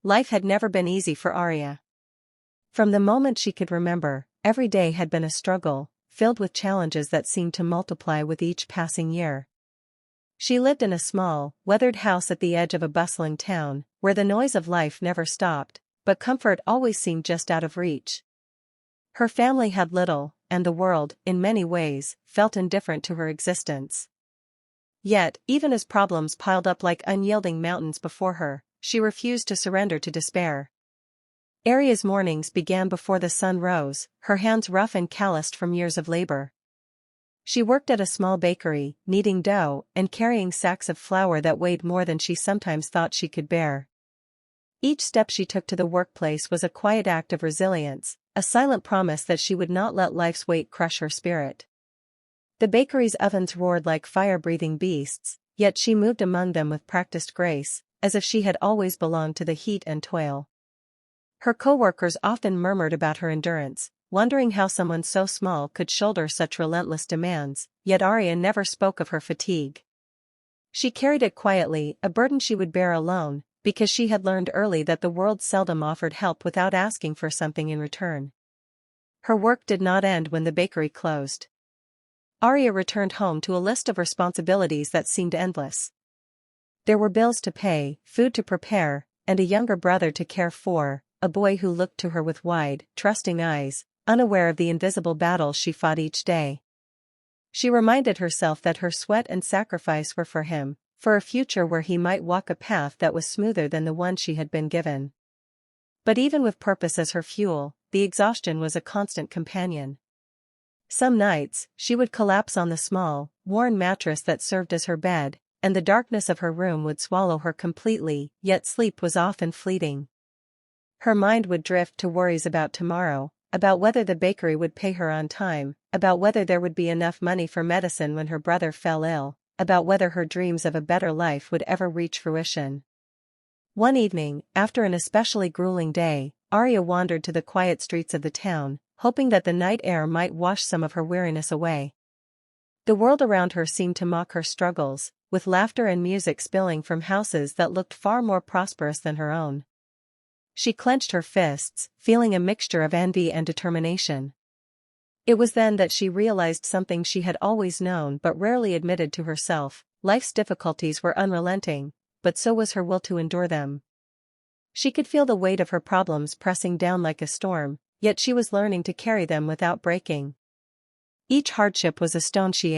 life had never been easy for Aria. From the moment she could remember, every day had been a struggle, filled with challenges that seemed to multiply with each passing year. She lived in a small, weathered house at the edge of a bustling town, where the noise of life never stopped, but comfort always seemed just out of reach. Her family had little, and the world, in many ways, felt indifferent to her existence. Yet, even as problems piled up like unyielding mountains before her, she refused to surrender to despair. Aria's mornings began before the sun rose, her hands rough and calloused from years of labor. She worked at a small bakery, kneading dough and carrying sacks of flour that weighed more than she sometimes thought she could bear. Each step she took to the workplace was a quiet act of resilience, a silent promise that she would not let life's weight crush her spirit. The bakery's ovens roared like fire-breathing beasts, yet she moved among them with practiced grace, as if she had always belonged to the heat and toil. Her co-workers often murmured about her endurance, wondering how someone so small could shoulder such relentless demands, yet Aria never spoke of her fatigue. She carried it quietly, a burden she would bear alone, because she had learned early that the world seldom offered help without asking for something in return. Her work did not end when the bakery closed. Aria returned home to a list of responsibilities that seemed endless. There were bills to pay, food to prepare, and a younger brother to care for, a boy who looked to her with wide, trusting eyes, unaware of the invisible battles she fought each day. She reminded herself that her sweat and sacrifice were for him, for a future where he might walk a path that was smoother than the one she had been given. But even with purpose as her fuel, the exhaustion was a constant companion. Some nights, she would collapse on the small, worn mattress that served as her bed, and the darkness of her room would swallow her completely, yet sleep was often fleeting. Her mind would drift to worries about tomorrow, about whether the bakery would pay her on time, about whether there would be enough money for medicine when her brother fell ill, about whether her dreams of a better life would ever reach fruition. One evening, after an especially grueling day, Aria wandered to the quiet streets of the town, hoping that the night air might wash some of her weariness away. The world around her seemed to mock her struggles, with laughter and music spilling from houses that looked far more prosperous than her own. She clenched her fists, feeling a mixture of envy and determination. It was then that she realized something she had always known but rarely admitted to herself: life's difficulties were unrelenting, but so was her will to endure them. She could feel the weight of her problems pressing down like a storm, yet she was learning to carry them without breaking. Each hardship was a stone she